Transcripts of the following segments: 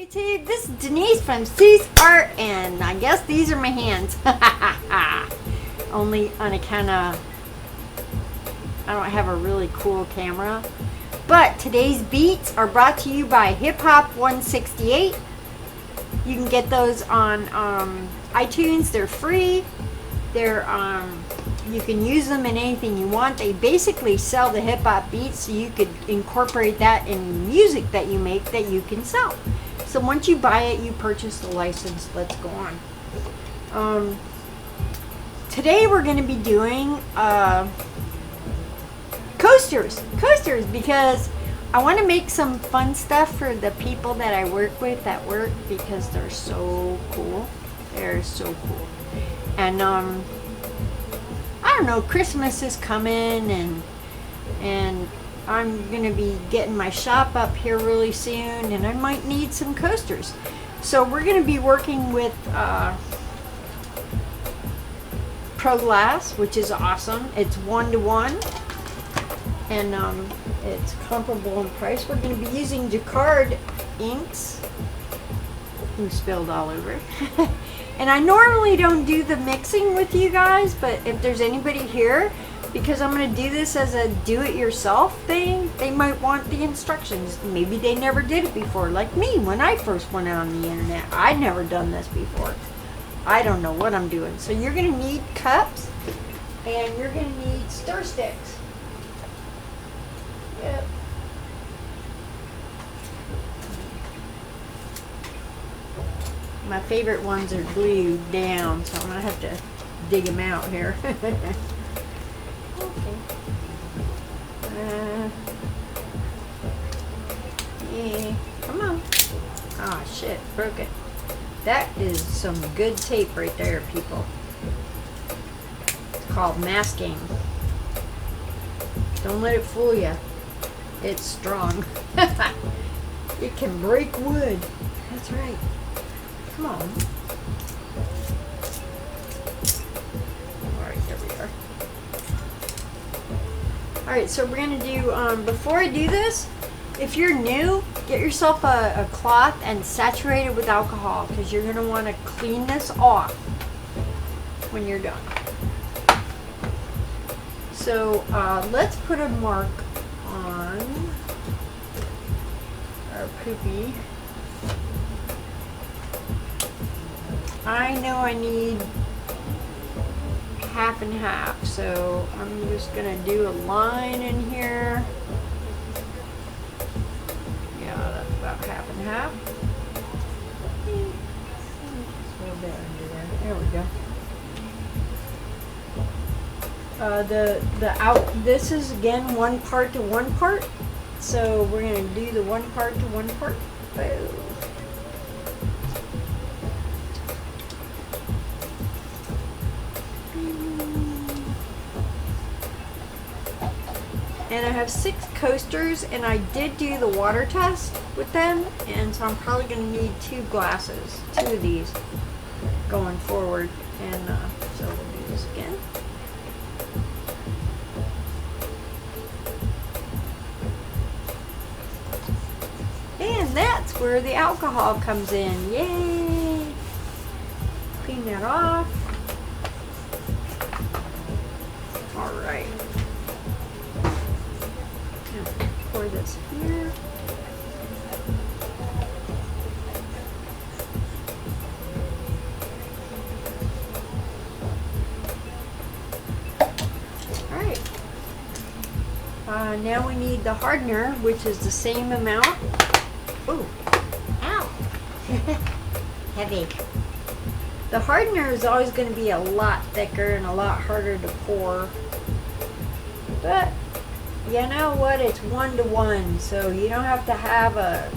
YouTube, this is Denise from C's Art, and I guess these are my hands. Only on account of I don't have a really cool camera. But today's beats are brought to you by Hip Hop 168. You can get those on iTunes. They're free. They're you can use them in anything you want. They basically sell the hip hop beats, so you could incorporate that in music that you make that you can sell. So once you buy it, you purchase the license. Let's go on. Today we're going to be doing coasters because I want to make some fun stuff for the people that I work with at work because they're so cool. They're so cool. And I don't know, Christmas is coming and I'm gonna be getting my shop up here really soon, and I might need some coasters. So we're gonna be working with Pro Glass, which is awesome. It's 1-to-1, and it's comparable in price. We're gonna be using Jacquard inks. You spilled all over. And I normally don't do the mixing with you guys, but if there's anybody here, because I'm going to do this as a do-it-yourself thing, they might want the instructions. Maybe they never did it before, like me when I first went out on the internet. I'd never done this before. I don't know what I'm doing. So you're going to need cups, and you're going to need stir sticks. Yep. My favorite ones are glued down, so I'm going to have to dig them out here. Okay. Yeah, come on. Ah, shit, broke it. That is some good tape right there, people. It's called masking. Don't let it fool you. It's strong. It can break wood. That's right. Come on. Alright, there we are. Alright, so we're going to do, before I do this, if you're new, get yourself a cloth and saturate it with alcohol, because you're going to want to clean this off when you're done. So, let's put a mark on our poopy. I know I need half and half, so I'm just gonna do a line in here. Yeah, that's about half and half. Just a little bit under there. There we go. This is again 1 part to 1 part, so we're gonna do the 1 part to 1 part. Boom. And I have 6 coasters, and I did do the water test with them, and so I'm probably going to need 2 glasses, 2 of these going forward. And so we'll do this again. And that's where the alcohol comes in. Yay! Clean that off. All right. Pour this here. Alright. Now we need the hardener, which is the same amount. Ooh. Ow. Heavy. The hardener is always going to be a lot thicker and a lot harder to pour. But you know what? It's 1-to-1, so you don't have to have a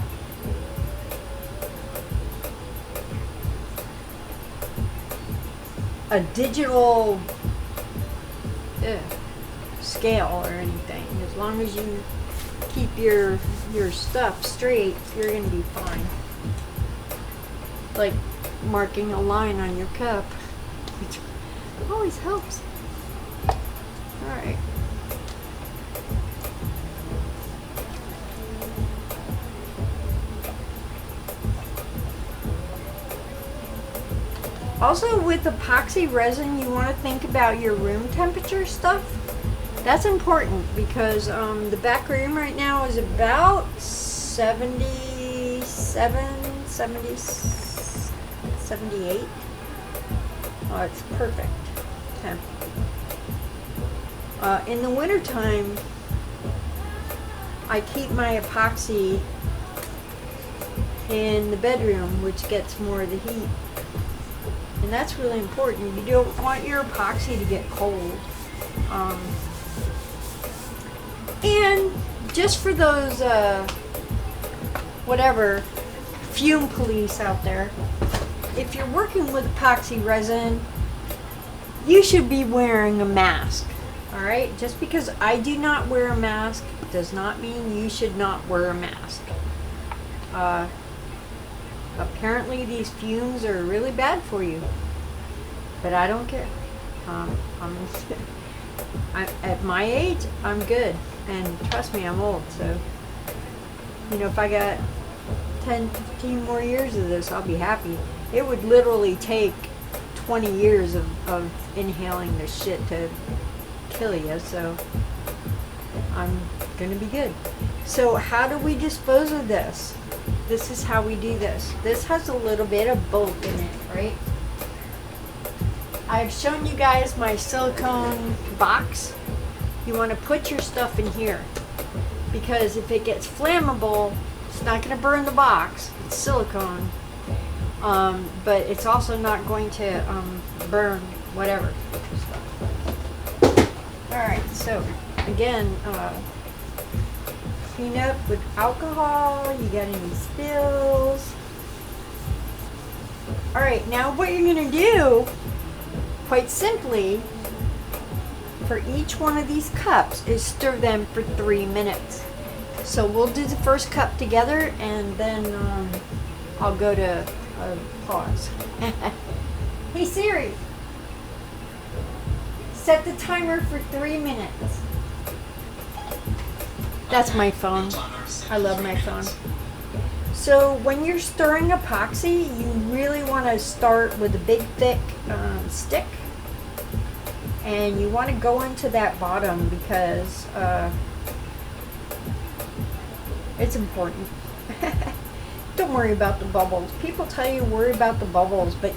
digital scale or anything. As long as you keep your stuff straight, you're gonna be fine. Like marking a line on your cup, which always helps. All right. Also with epoxy resin, you want to think about your room temperature stuff. That's important because the back room right now is about 77, 70, 78. Oh, it's perfect temp. In the wintertime, I keep my epoxy in the bedroom, which gets more of the heat. And that's really important. You don't want your epoxy to get cold. And just for those, whatever, fume police out there, if you're working with epoxy resin, you should be wearing a mask. Alright? Just because I do not wear a mask does not mean you should not wear a mask. Apparently these fumes are really bad for you, but I don't care. At my age, I'm good, and trust me, I'm old, so you know, if I got 10, 15 more years of this, I'll be happy. It would literally take 20 years of inhaling this shit to kill you, so I'm gonna be good. So how do we dispose of this? This is how we do this. This has a little bit of bulk in it, right? I've shown you guys my silicone box. You want to put your stuff in here because if it gets flammable, it's not going to burn the box. It's silicone, but it's also not going to burn whatever. All right, so again, clean up with alcohol. You got any spills? All right, now what you're gonna do, quite simply, for each one of these cups is stir them for 3 minutes. So we'll do the first cup together, and then I'll go to pause. Hey Siri, set the timer for 3 minutes. That's my phone. I love my phone. So when you're stirring epoxy, you really want to start with a big thick stick, and you want to go into that bottom because it's important. Don't worry about the bubbles. People tell you worry about the bubbles, but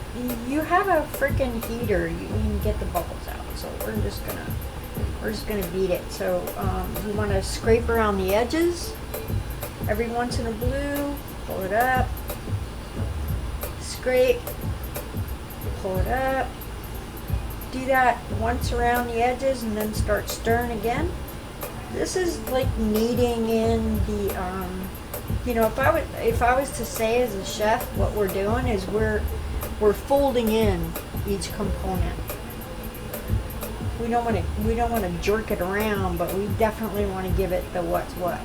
you have a freaking heater. You can get the bubbles out. So we're just gonna beat it. So you want to scrape around the edges every once in a blue. Pull it up. Scrape. Pull it up. Do that once around the edges, and then start stirring again. This is like kneading in the. You know, if I was to say as a chef, what we're doing is we're folding in each component. We don't want to jerk it around, but we definitely want to give it the what's what.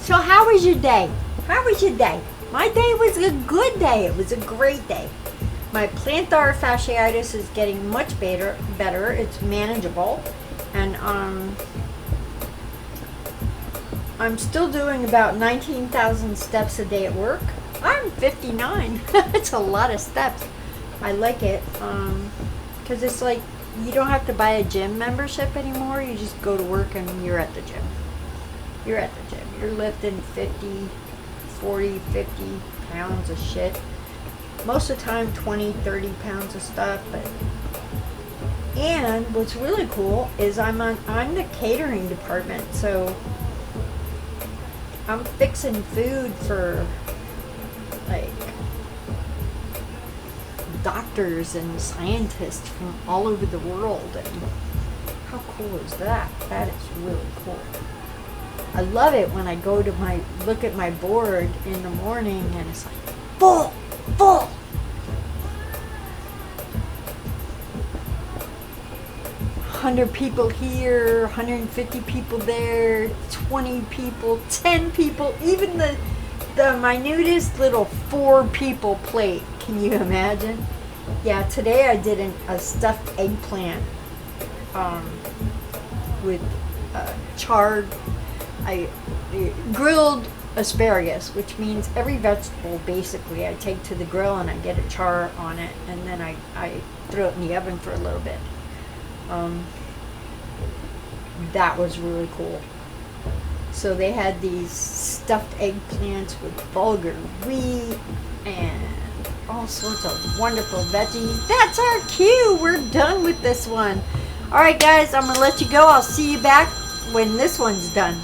So how was your day? How was your day? My day was a good day. It was a great day. My plantar fasciitis is getting much better. It's manageable, and I'm still doing about 19,000 steps a day at work. I'm 59. It's a lot of steps. I like it because it's like you don't have to buy a gym membership anymore. You just go to work and you're at the gym. You're at the gym. You're lifting 50, 40, 50 pounds of shit. Most of the time 20, 30 pounds of stuff. And what's really cool is I'm the catering department, so I'm fixing food for like doctors and scientists from all over the world, and how cool is that? That is really cool. I love it when I go to look at my board in the morning and it's like full. 100 people here, 150 people there, 20 people, 10 people, even the minutest little 4 people plate. Can you imagine? Yeah, today I did a stuffed eggplant with charred, grilled asparagus, which means every vegetable basically I take to the grill and I get a char on it, and then I throw it in the oven for a little bit. That was really cool. So they had these stuffed eggplants with bulgur wheat and all sorts of wonderful veggies. That's our cue. We're done with this one. All right, guys, I'm going to let you go. I'll see you back when this one's done.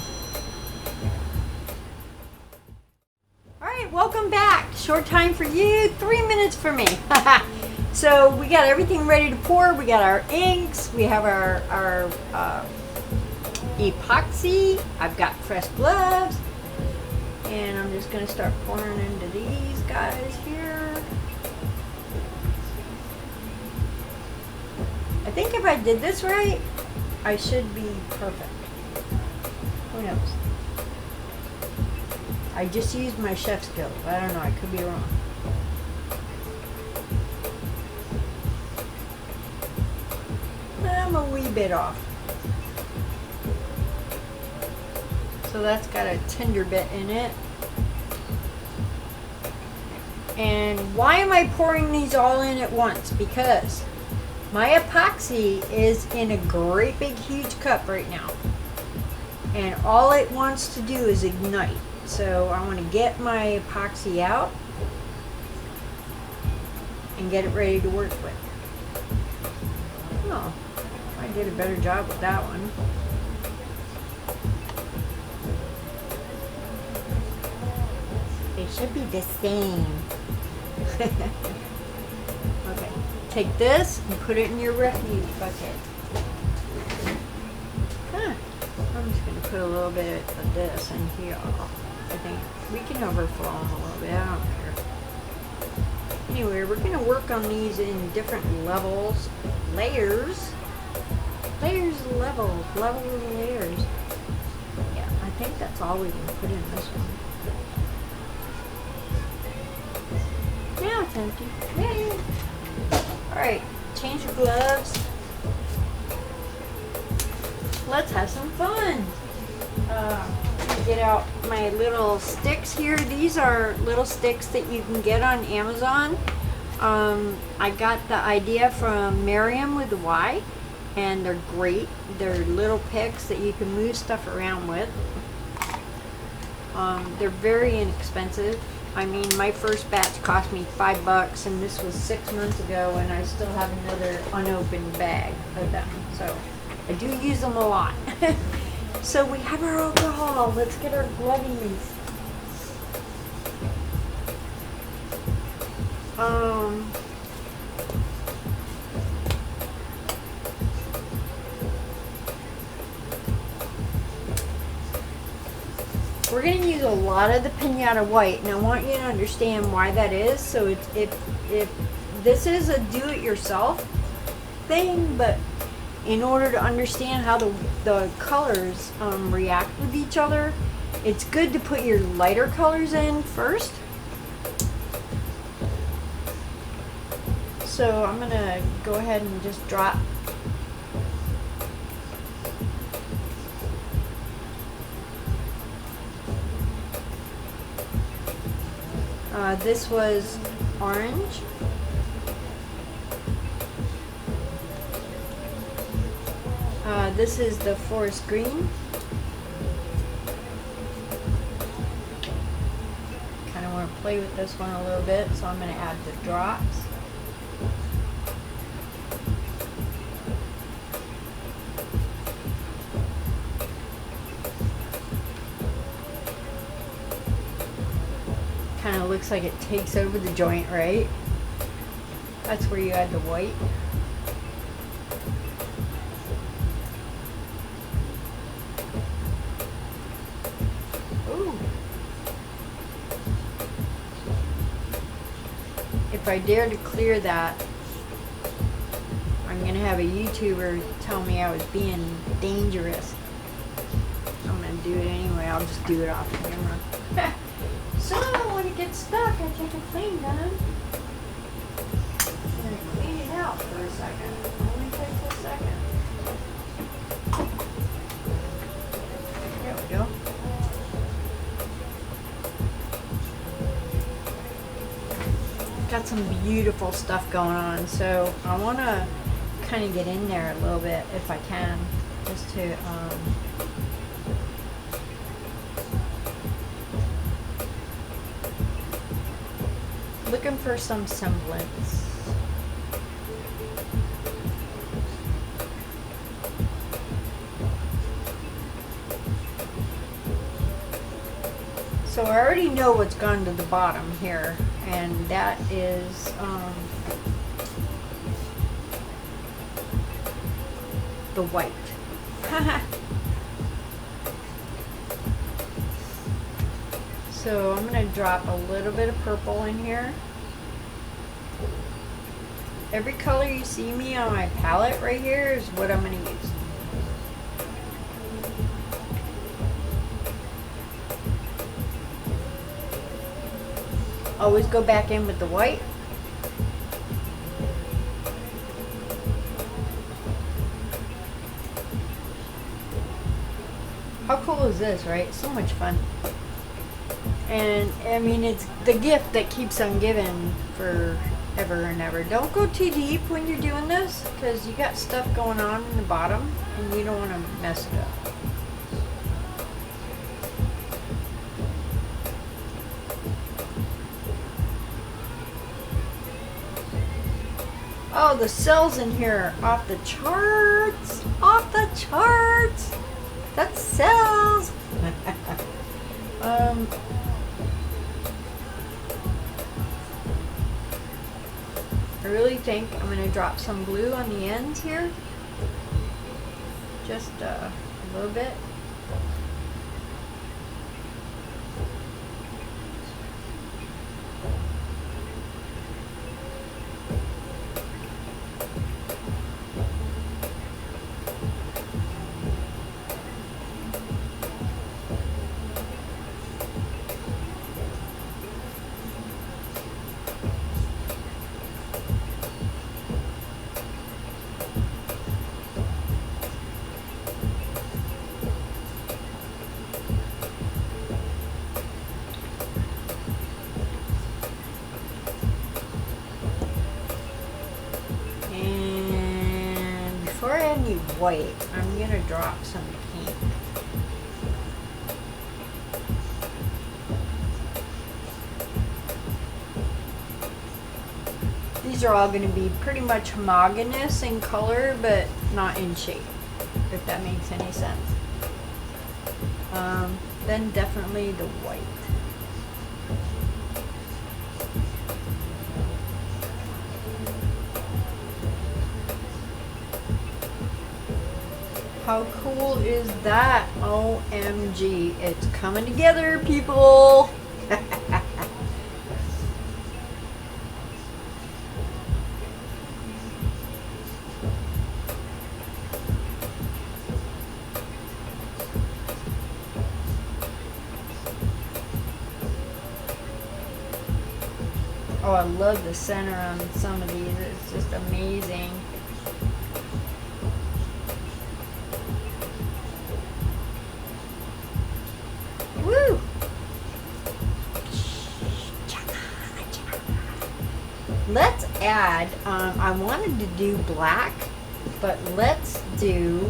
All right, welcome back. Short time for you, 3 minutes for me. So we got everything ready to pour. We got our inks. We have our epoxy. I've got fresh gloves. And I'm just going to start pouring into these guys here. I think if I did this right, I should be perfect. Who knows? I just used my chef skills. I don't know. I could be wrong. I'm a wee bit off. So that's got a tender bit in it. And why am I pouring these all in at once? Because my epoxy is in a great big huge cup right now. And all it wants to do is ignite. So I want to get my epoxy out and get it ready to work with. Oh, I did a better job with that one. They should be the same. Okay, take this and put it in your refuse bucket. I'm just going to put a little bit of this in here. I think we can overflow them a little bit. I don't care. Anyway, we're going to work on these in different levels. Layers, levels, layers. Yeah, I think that's all we can put in this one. Now it's empty. Yay! Alright, change your gloves. Let's have some fun. Get out my little sticks here. These are little sticks that you can get on Amazon. I got the idea from Miriam with the Y, and they're great. They're little picks that you can move stuff around with. They're very inexpensive. I mean, my first batch cost me $5, and this was 6 months ago, and I still have another unopened bag of them. So I do use them a lot. So we have our alcohol. Let's get our glovies. We're going to use a lot of the Pinata White, and I want you to understand why that is. So if this is a do-it-yourself thing, but in order to understand how the colors react with each other, it's good to put your lighter colors in first. So I'm going to go ahead and just drop. This was orange. This is the forest green. Kind of want to play with this one a little bit, so I'm going to add the drops. Kind of looks like it takes over the joint, right? That's where you add the white. Ooh. If I dare to clear that, I'm gonna have a YouTuber tell me I was being dangerous. I'm gonna do it anyway. I'll just do it off camera. So when it gets stuck, I take a clean gun and clean it out for a second. Only takes a second. got some beautiful stuff going on. So I want to kind of get in there a little bit if I can, just to looking for some semblance. So I already know what's gone to the bottom here, and that is the white. So I'm going to drop a little bit of purple in here. Every color you see me on my palette right here is what I'm going to use. Always go back in with the white. How cool is this, right? So much fun. And I mean, it's the gift that keeps on giving forever and ever. Don't go too deep when you're doing this, because you got stuff going on in the bottom and you don't want to mess it up. Oh, the cells in here are off the charts. Off the charts. That's cells. I really think I'm going to drop some glue on the ends here. Just a little bit. Before I add any white, I'm going to drop some pink. These are all going to be pretty much homogeneous in color, but not in shape, if that makes any sense. Then definitely the white. How cool is that? OMG, it's coming together, people. Oh, I love the center on some of these. It's just amazing. Woo! Let's add, I wanted to do black, but let's do,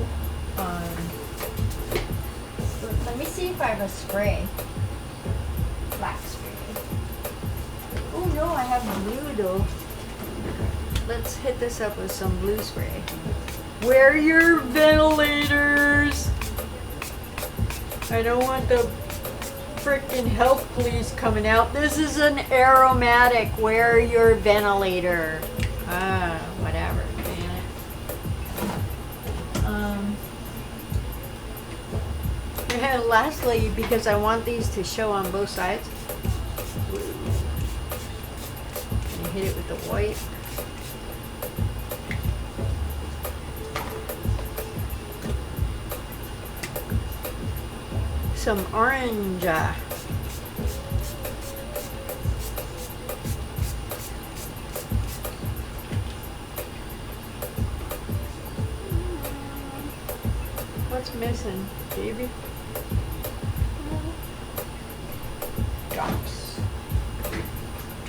let me see if I have a spray. Black spray. Oh no, I have blue though. Let's hit this up with some blue spray. Wear your ventilators! I don't want the frickin' health police coming out. This is an aromatic. Wear your ventilator. Whatever. Damn it. And lastly, because I want these to show on both sides, and hit it with the white. Some orange. What's missing, baby?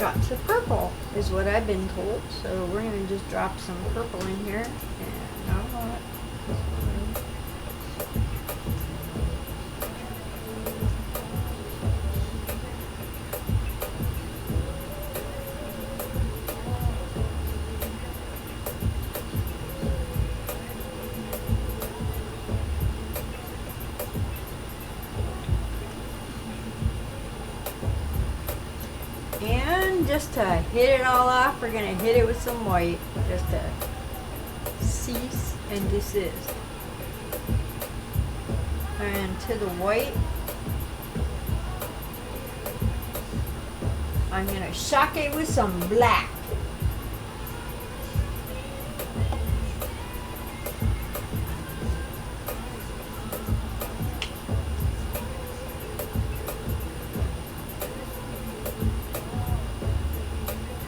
drops of purple is what I've been told. So we're going to just drop some purple in here, and not a lot. And just to hit it all off, we're going to hit it with some white, just to cease and desist. And to the white, I'm going to shock it with some black.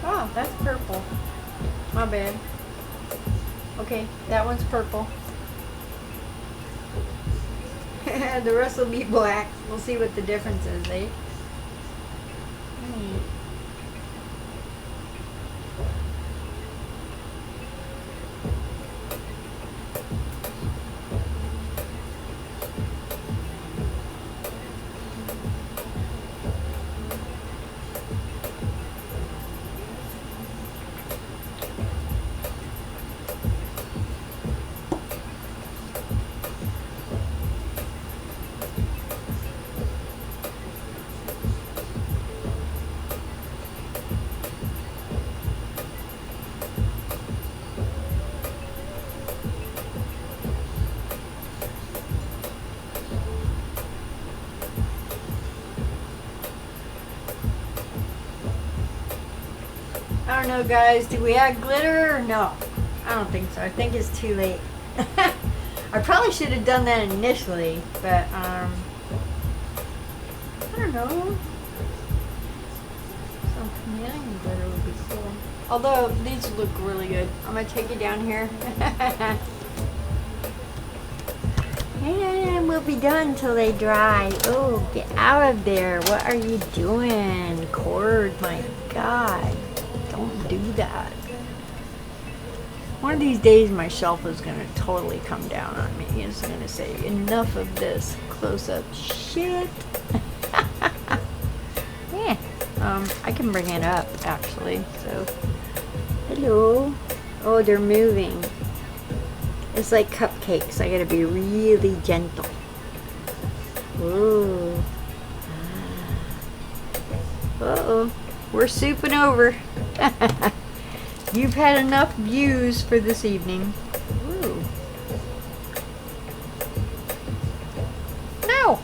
Oh, that's purple. My bad. Okay, that one's purple. The rest will be black. We'll see what the difference is, eh? I don't know, guys. Do we add glitter or no? I don't think so. I think it's too late. I probably should have done that initially, but I don't know. Some chameleon glitter would be cool. Although these look really good. I'm gonna take it down here. And we'll be done till they dry. Oh, get out of there. What are you doing? Cord, my God. Don't do that. One of these days my shelf is going to totally come down on me. It's going to say, enough of this close-up shit. Yeah. I can bring it up, actually. So, hello. Oh, they're moving. It's like cupcakes. I got to be really gentle. Ooh. Uh-oh. We're souping over. You've had enough views for this evening. Ooh. No!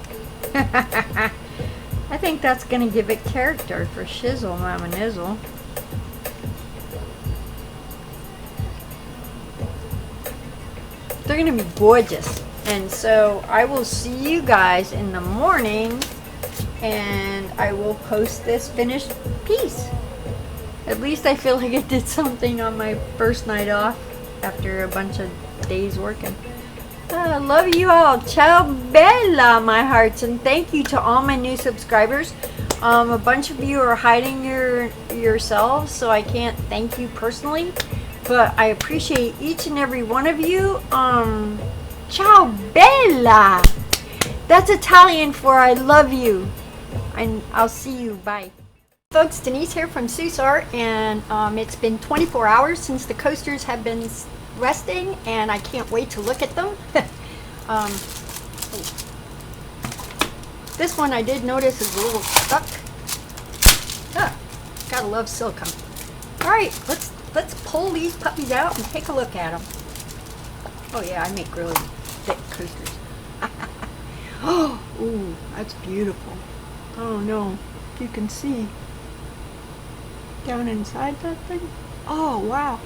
I think that's going to give it character for Shizzle, Mama Nizzle. They're going to be gorgeous. And so I will see you guys in the morning, and I will post this finished piece. At least I feel like I did something on my first night off after a bunch of days working. I love you all. Ciao bella, my hearts, and thank you to all my new subscribers. A bunch of you are hiding yourselves, so I can't thank you personally, but I appreciate each and every one of you. Ciao bella. That's Italian for I love you. And I'll see you. Bye. Folks, Denise here from Seuss Art, and it's been 24 hours since the coasters have been resting, and I can't wait to look at them. This one I did notice is a little stuck. Gotta love silicone. All right, let's pull these puppies out and take a look at them. Oh yeah, I make really thick coasters. Oh, ooh, that's beautiful. Oh no, if you can see down inside that thing. Oh wow.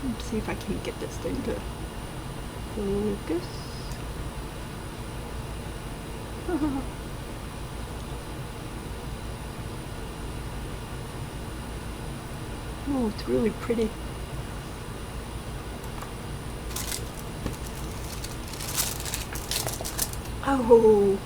Let's see if I can get this thing to focus. Oh, it's really pretty. Oh.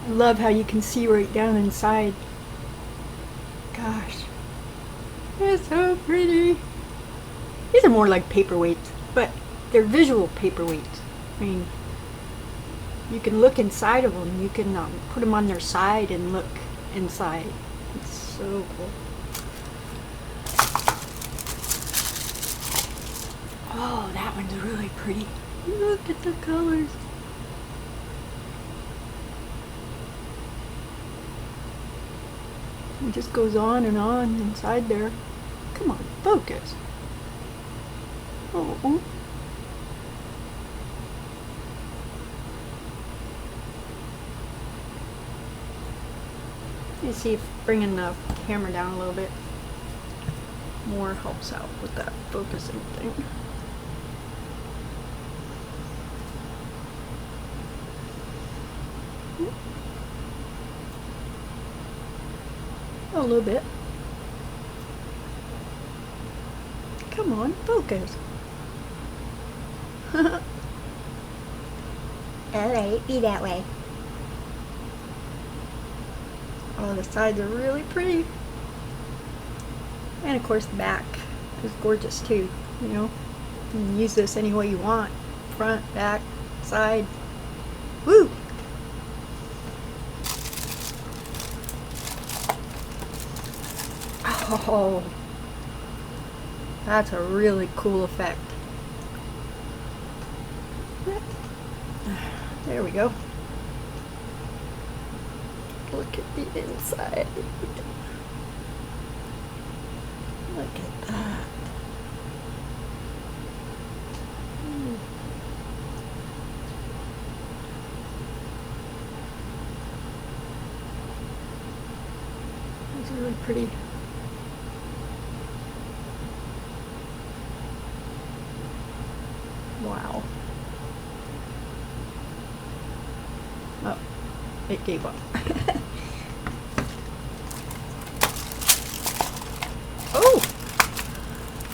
I love how you can see right down inside. Gosh, it's so pretty. These are more like paperweights, but they're visual paperweights. I mean, you can look inside of them. You can put them on their side and look inside. It's so cool. Oh, that one's really pretty. Look at the colors. It just goes on and on inside there. Come on, focus. Oh. Let me see if bringing the camera down a little bit more helps out with that focusing thing. A little bit. Come on, focus. Alright, be that way. Oh, the sides are really pretty. And of course the back is gorgeous too, you know. You can use this any way you want. Front, back, side. Woo! Oh, that's a really cool effect. There we go. Look at the inside. Look at that. It's really pretty. Wow. Oh, it gave up. Oh,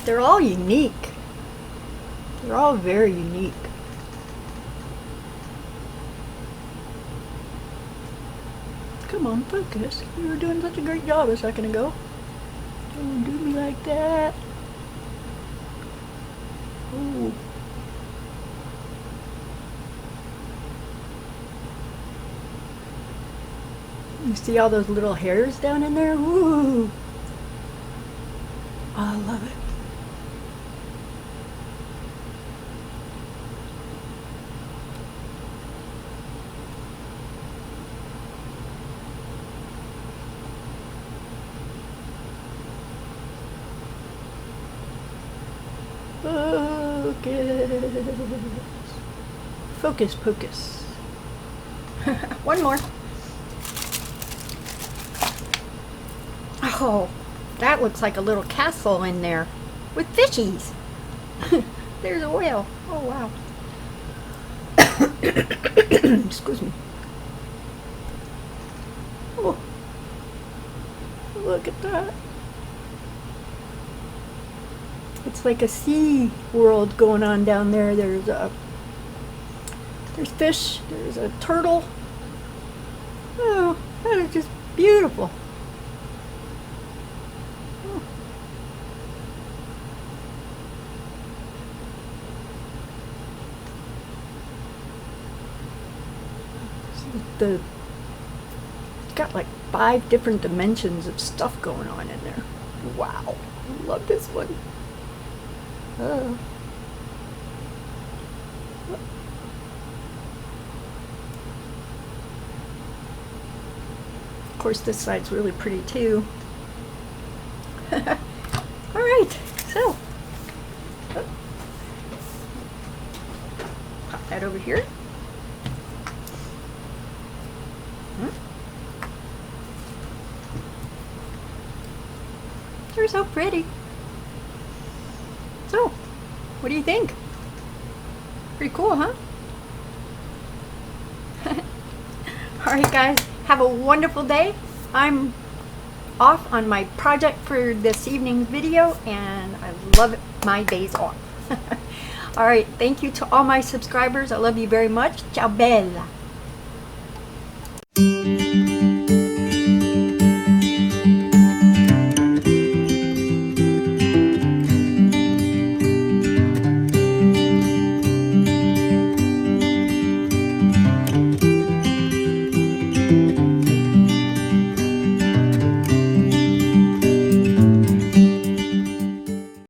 they're all unique. They're all very unique. Come on, focus. You were doing such a great job a second ago. Don't do me like that. Oh. You see all those little hairs down in there? Woo! Oh, I love it. Focus. Focus, focus. One more. Oh, that looks like a little castle in there with fishies. There's a whale. Oh, wow. Excuse me. Oh, look at that. It's like a sea world going on down there. There's fish. There's a turtle. Oh, that is just beautiful. It's got like 5 different dimensions of stuff going on in there. Wow, I love this one. Oh. Of course, this side's really pretty too. All right, so pop that over here. They're so pretty. So, what do you think? Pretty cool, huh? Alright guys, have a wonderful day. I'm off on my project for this evening's video and I love it, my days off. Alright, thank you to all my subscribers. I love you very much. Ciao bella.